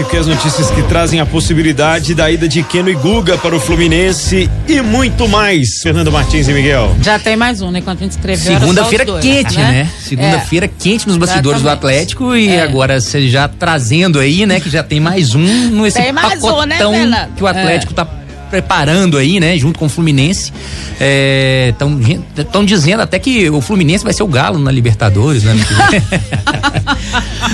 Atlético e as notícias que trazem a possibilidade da ida de Keno e Guga para o Fluminense e muito mais. Fernando Martins e Miguel. Já tem mais um, né? Quando a gente escreveu. Segunda-feira quente, né? Segunda-feira quente nos bastidores do Atlético e agora você já trazendo aí, né? Que já tem mais um nesse pacotão que o Atlético tá preparando aí, né? Junto com o Fluminense. Estão dizendo até que o Fluminense vai ser o Galo na Libertadores, né?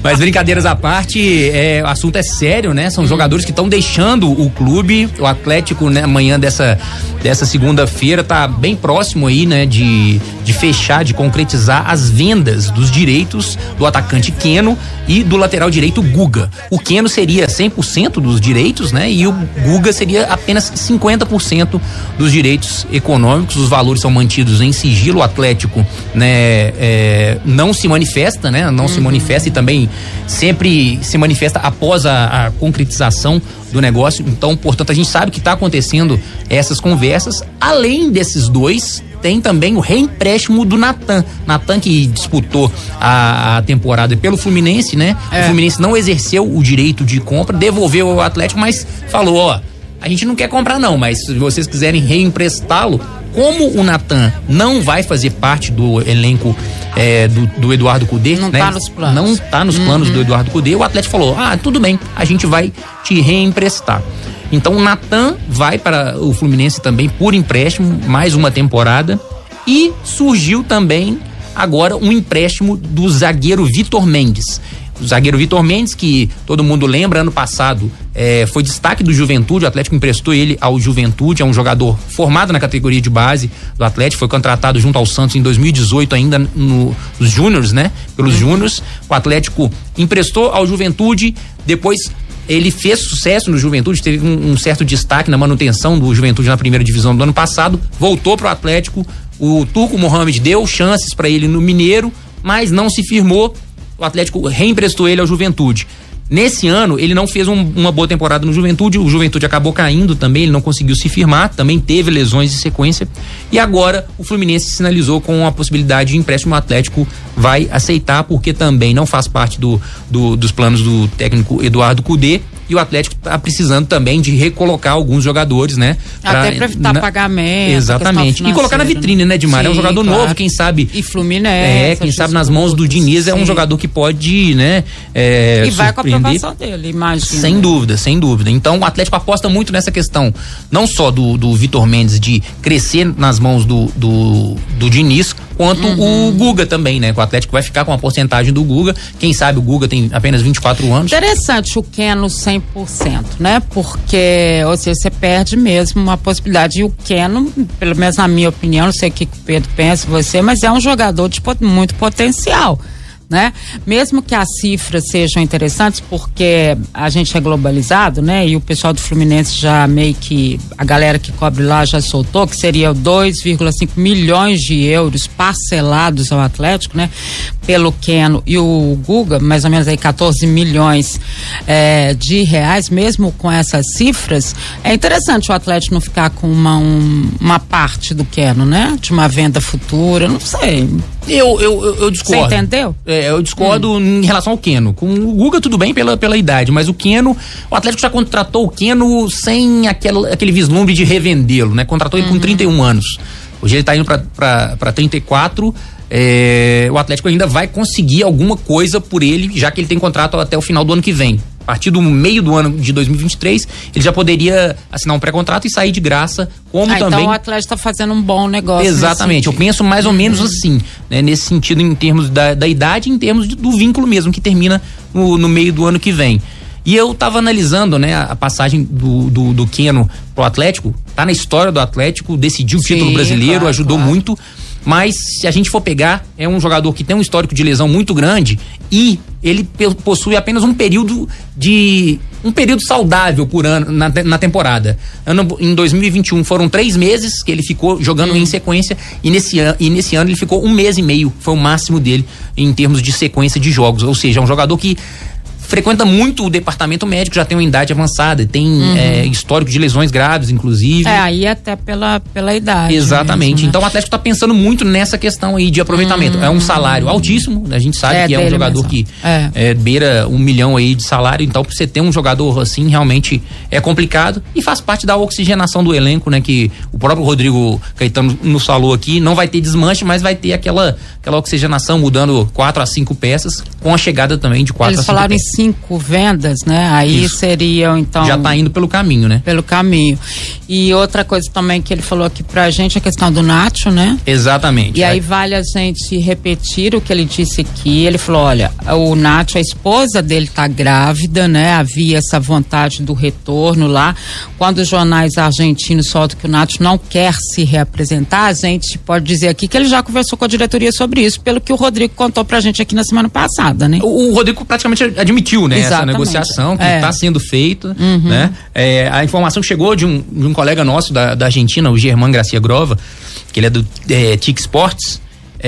Mas brincadeiras à parte, o assunto é sério, né? São jogadores que estão deixando o clube. O Atlético, né, amanhã dessa segunda-feira tá bem próximo aí, né? De fechar, de concretizar as vendas dos direitos do atacante Keno e do lateral direito Guga. O Keno seria 100% dos direitos, né? E o Guga seria apenas 50% dos direitos econômicos. Os valores são mantidos em sigilo. O Atlético, né, não se manifesta, né? Não se manifesta e também sempre se manifesta após a concretização do negócio. Então, portanto, a gente sabe que está acontecendo essas conversas. Além desses dois, tem também o reempréstimo do Natan. Natan, que disputou a temporada pelo Fluminense, né? O Fluminense não exerceu o direito de compra, devolveu ao Atlético, mas falou, a gente não quer comprar não, mas se vocês quiserem reemprestá-lo, como o Natan não vai fazer parte do elenco do Eduardo Cudê, não tá nos planos. Não tá nos planos do Eduardo Cudê, o Atlético falou, tudo bem, a gente vai te reemprestar. Então o Natan vai para o Fluminense também por empréstimo, mais uma temporada, e surgiu também agora um empréstimo do zagueiro Vitor Mendes. O zagueiro Vitor Mendes, que todo mundo lembra, ano passado foi destaque do Juventude, o Atlético emprestou ele ao Juventude, é um jogador formado na categoria de base do Atlético, foi contratado junto ao Santos em 2018 ainda nos Júniors, né? Pelos Júniors, o Atlético emprestou ao Juventude, depois ele fez sucesso no Juventude, teve um certo destaque na manutenção do Juventude na primeira divisão do ano passado, voltou pro Atlético, o Turco Mohamed deu chances para ele no Mineiro, mas não se firmou. O Atlético reemprestou ele ao Juventude. Nesse ano, ele não fez uma boa temporada no Juventude, o Juventude acabou caindo também, ele não conseguiu se firmar, também teve lesões em sequência, e agora o Fluminense sinalizou com a possibilidade de empréstimo. O Atlético vai aceitar, porque também não faz parte dos planos do técnico Eduardo Cudê, e o Atlético está precisando também de recolocar alguns jogadores, né? Até para evitar pagamento. Exatamente. E colocar na vitrine, né, Dimar? É um jogador novo, quem sabe. E Fluminense. Quem sabe nas mãos do Diniz é um jogador que pode, né? E vai com a aprovação dele, imagina. Sem dúvida, sem dúvida. Então o Atlético aposta muito nessa questão, não só do Vitor Mendes de crescer nas mãos do Diniz, quanto o Guga também, né? O Atlético vai ficar com a porcentagem do Guga. Quem sabe o Guga tem apenas 24 anos. Interessante o Keno 100%, né? Porque, ou seja, você perde mesmo uma possibilidade. E o Keno, pelo menos na minha opinião, não sei o que o Pedro pensa, você, mas é um jogador de muito potencial, né? Mesmo que as cifras sejam interessantes, porque a gente é globalizado, né? E o pessoal do Fluminense já meio que, a galera que cobre lá já soltou, que seria 2,5 milhões de euros parcelados ao Atlético, né? Pelo Keno e o Guga, mais ou menos aí 14 milhões de reais, mesmo com essas cifras. É interessante o Atlético não ficar com uma parte do Keno, né? De uma venda futura, não sei. Eu discordo. Você entendeu? Eu discordo em relação ao Keno. Com o Guga tudo bem pela idade, mas o Keno, o Atlético já contratou o Keno sem aquele vislumbre de revendê-lo, né? Contratou ele com 31 anos. Hoje ele tá indo pra 34. O Atlético ainda vai conseguir alguma coisa por ele, já que ele tem contrato até o final do ano que vem. A partir do meio do ano de 2023, ele já poderia assinar um pré-contrato e sair de graça, como também... Então o Atlético está fazendo um bom negócio. Exatamente, eu penso mais ou menos assim, né? Nesse sentido, em termos da idade, em termos do vínculo mesmo, que termina no meio do ano que vem. E eu tava analisando, né, a passagem do Keno pro Atlético, tá na história do Atlético, decidiu o título brasileiro, ajudou muito. Mas se a gente for pegar, é um jogador que tem um histórico de lesão muito grande e ele possui apenas um período saudável por ano na temporada. Em 2021 foram 3 meses que ele ficou jogando em sequência e nesse ano ele ficou 1 mês e meio, foi o máximo dele em termos de sequência de jogos. Ou seja, é um jogador que frequenta muito o departamento médico, já tem uma idade avançada, tem histórico de lesões graves, inclusive. Aí até pela idade. Exatamente. Mesmo, né? Então o Atlético tá pensando muito nessa questão aí de aproveitamento. É um salário altíssimo, a gente sabe que é um jogador que beira 1 milhão aí de salário, então pra você ter um jogador assim, realmente é complicado e faz parte da oxigenação do elenco, né, que o próprio Rodrigo Caetano nos falou aqui, não vai ter desmanche, mas vai ter aquela oxigenação, mudando 4 a 5 peças, com a chegada também de 4 a 5 peças. Eles falaram em 5 vendas, né? Aí seriam, então... Já tá indo pelo caminho, né? Pelo caminho. E outra coisa também que ele falou aqui pra gente, a questão do Nacho, né? Exatamente. E aí vale a gente repetir o que ele disse aqui. Ele falou, olha, o Nacho, a esposa dele tá grávida, né? Havia essa vontade do retorno lá. Quando os jornais argentinos soltam que o Nacho não quer se reapresentar, a gente pode dizer aqui que ele já conversou com a diretoria sobre isso, pelo que o Rodrigo contou pra gente aqui na semana passada, né? O Rodrigo praticamente admitiu, né? Exatamente. Essa negociação que está sendo feita, né? A informação chegou de um colega nosso da Argentina, o Germán Gracia Grova, que ele é do TIC Sports.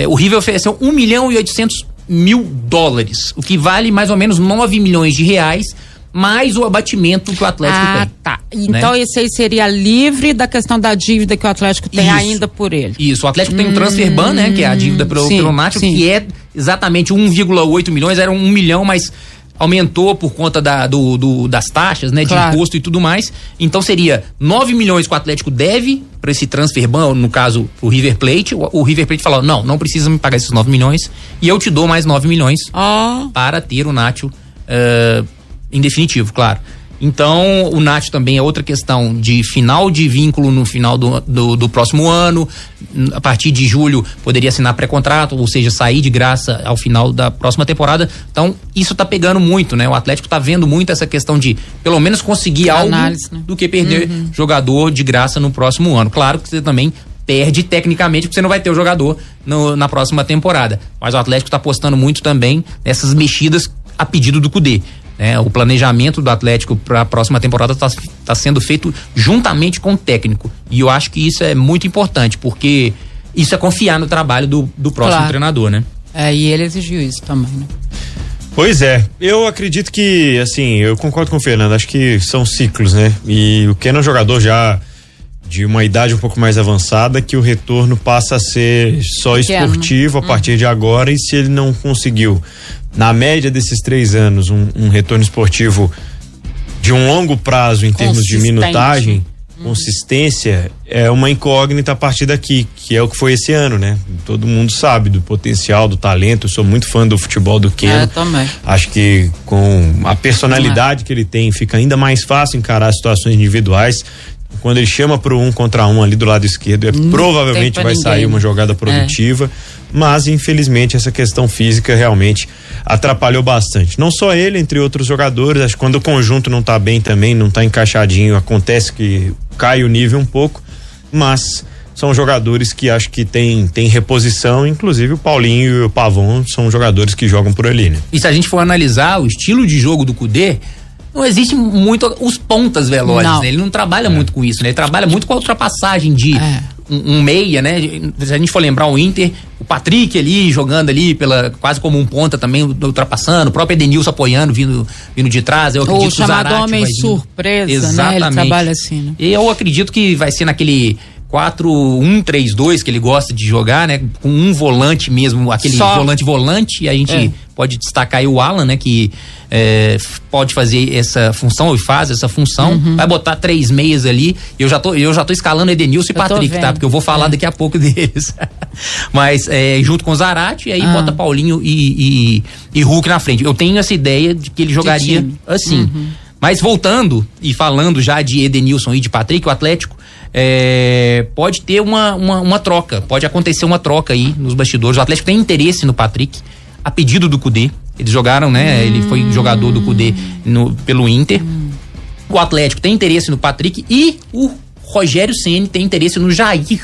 O River ofereceu $1.800.000, o que vale mais ou menos 9 milhões de reais, mais o abatimento que o Atlético tem. Tá. Então, né? Esse aí seria livre da questão da dívida que o Atlético tem ainda por ele. Isso, o Atlético tem um transfer ban, né? Que é a dívida pelo Nacho, que é exatamente 1,8 milhões, era 1 milhão, mas aumentou por conta das taxas, né? De imposto e tudo mais. Então seria 9 milhões que o Atlético deve para esse transfer ban, no caso, o River Plate. O River Plate falou, não precisa me pagar esses 9 milhões e eu te dou mais 9 milhões para ter o Nacho em definitivo, claro. Então, o Nacho também é outra questão de final de vínculo no final do próximo ano. A partir de julho poderia assinar pré-contrato, ou seja, sair de graça ao final da próxima temporada. Então, isso tá pegando muito, né? O Atlético tá vendo muito essa questão de pelo menos conseguir algo, né? Do que perder jogador de graça no próximo ano. Claro que você também perde tecnicamente, porque você não vai ter o jogador na próxima temporada. Mas o Atlético tá apostando muito também nessas mexidas a pedido do Cudê. O planejamento do Atlético para a próxima temporada está sendo feito juntamente com o técnico, e eu acho que isso é muito importante, porque isso é confiar no trabalho do próximo treinador, né? E ele exigiu isso também, né? Pois é, eu acredito que, assim, eu concordo com o Fernando, acho que são ciclos, né? E o Keno é um jogador já de uma idade um pouco mais avançada, que o retorno passa a ser só esportivo a partir de agora, e se ele não conseguiu, na média desses 3 anos, um retorno esportivo de um longo prazo em termos de minutagem, consistência, é uma incógnita a partir daqui, que é o que foi esse ano, né? Todo mundo sabe do potencial, do talento. Eu sou muito fã do futebol do Keno. Também. Acho que com a personalidade que ele tem, fica ainda mais fácil encarar situações individuais. Quando ele chama pro 1 contra 1 ali do lado esquerdo, provavelmente vai sair uma jogada produtiva, mas infelizmente essa questão física realmente atrapalhou bastante. Não só ele, entre outros jogadores, acho que quando o conjunto não tá bem também, não tá encaixadinho, acontece que cai o nível um pouco, mas são jogadores que acho que tem reposição, inclusive o Paulinho e o Pavon são jogadores que jogam por ali, né? E se a gente for analisar o estilo de jogo do Cudê, não existe muito os pontas velozes, né? Ele não trabalha muito com isso, né? Ele trabalha muito com a ultrapassagem de um meia, né? Se a gente for lembrar o Inter, o Patrick ali, jogando ali quase como um ponta também, ultrapassando, o próprio Edenilson apoiando, vindo de trás. Eu acredito que o Zarate homem surpresa, exatamente, né? Ele trabalha assim, né? Eu acredito que vai ser naquele 4-1-3-2 que ele gosta de jogar, né? Com um volante mesmo, aquele volante, e a gente pode destacar aí o Alan, né? Que pode fazer essa função e faz essa função, vai botar 3 meias ali, eu já tô escalando Edenilson e Patrick, tá? Porque eu vou falar daqui a pouco deles. Mas junto com o Zarate, e aí bota Paulinho e Hulk na frente. Eu tenho essa ideia de que ele jogaria assim. Mas voltando e falando já de Edenilson e de Patrick, o Atlético pode ter uma troca, pode acontecer uma troca aí nos bastidores. O Atlético tem interesse no Patrick, a pedido do Cudê. Eles jogaram, né? Ele foi jogador do Cudê pelo Inter. O Atlético tem interesse no Patrick e o Rogério Ceni tem interesse no Jair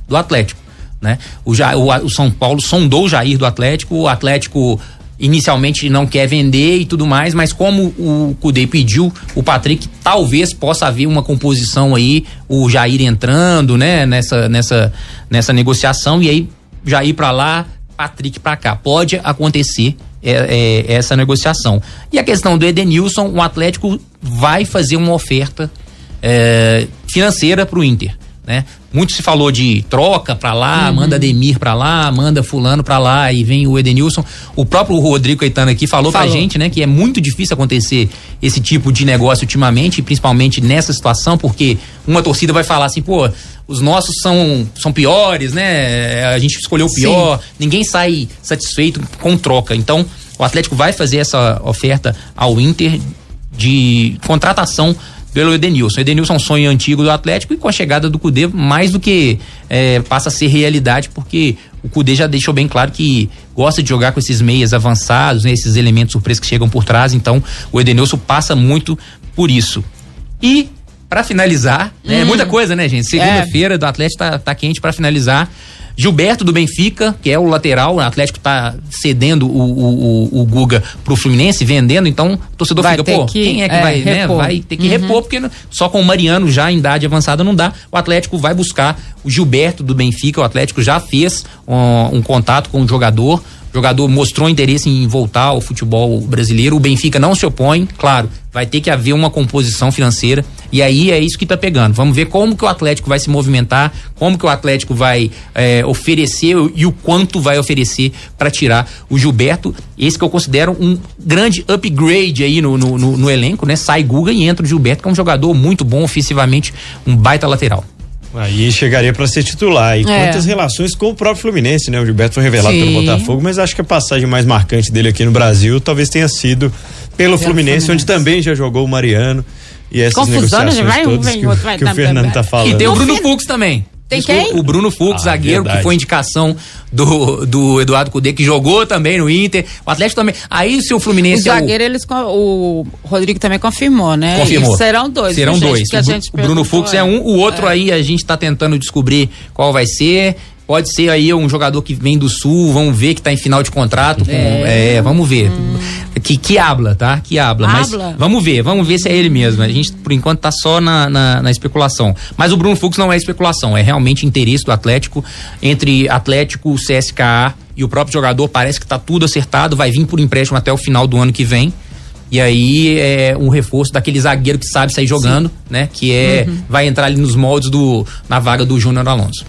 do Atlético, né? O São Paulo sondou o Jair do Atlético. O Atlético inicialmente não quer vender e tudo mais, mas como o Cudê pediu o Patrick, talvez possa haver uma composição aí, o Jair entrando, né? Nessa negociação, e aí Jair pra lá, Patrick pra cá. Pode acontecer essa negociação. E a questão do Edenilson, o Atlético vai fazer uma oferta financeira para o Inter, né? Muito se falou de troca pra lá, manda Ademir pra lá, manda fulano pra lá e vem o Edenilson. O próprio Rodrigo Caetano aqui falou pra gente, né, que é muito difícil acontecer esse tipo de negócio ultimamente, principalmente nessa situação, porque uma torcida vai falar assim, pô, os nossos são piores, né? A gente escolheu o pior, ninguém sai satisfeito com troca. Então, o Atlético vai fazer essa oferta ao Inter de contratação pelo Edenilson. Edenilson é um sonho antigo do Atlético e com a chegada do Kudê, mais do que passa a ser realidade, porque o Kudê já deixou bem claro que gosta de jogar com esses meias avançados, né, esses elementos surpresas que chegam por trás, então o Edenilson passa muito por isso. E para finalizar, né, muita coisa, né, gente? Segunda-feira do Atlético tá quente para finalizar. Gilberto do Benfica, que é o lateral, o Atlético tá cedendo o Guga pro Fluminense, vendendo, então o torcedor fica, pô, quem é que vai, né? Vai ter que repor, porque só com o Mariano já em idade avançada não dá. O Atlético vai buscar o Gilberto do Benfica, o Atlético já fez um contato com o jogador. O jogador mostrou interesse em voltar ao futebol brasileiro, o Benfica não se opõe, claro, vai ter que haver uma composição financeira, e aí é isso que tá pegando. Vamos ver como que o Atlético vai se movimentar, como que o Atlético vai oferecer e o quanto vai oferecer para tirar o Gilberto, esse que eu considero um grande upgrade aí no elenco, né? Sai Guga e entra o Gilberto, que é um jogador muito bom ofensivamente, um baita lateral. Aí chegaria para ser titular. E quantas relações com o próprio Fluminense, né? O Gilberto foi revelado pelo Botafogo, mas acho que a passagem mais marcante dele aqui no Brasil talvez tenha sido pelo Fluminense, onde também já jogou o Mariano. E essas negociações todas que o Fernando tá falando. E tem o Bruno Fux também. Tem quem? O Bruno Fux, zagueiro, que foi indicação do Eduardo Cudê, que jogou também no Inter. O Atlético também. Aí, se o Fluminense. O zagueiro, o Rodrigo também confirmou, né? Confirmou. E serão dois. Serão dois. O Bruno Fux é um, o outro aí a gente tá tentando descobrir qual vai ser. Pode ser aí um jogador que vem do Sul, vamos ver que tá em final de contrato. Vamos ver. Que habla, tá? Que habla. Mas vamos ver se é ele mesmo. A gente, por enquanto, tá só na especulação. Mas o Bruno Fux não é especulação, é realmente interesse do Atlético. Entre Atlético, CSKA e o próprio jogador, parece que tá tudo acertado, vai vir por empréstimo até o final do ano que vem. E aí é um reforço daquele zagueiro que sabe sair jogando, né? Que vai entrar ali nos moldes na vaga do Júnior Alonso.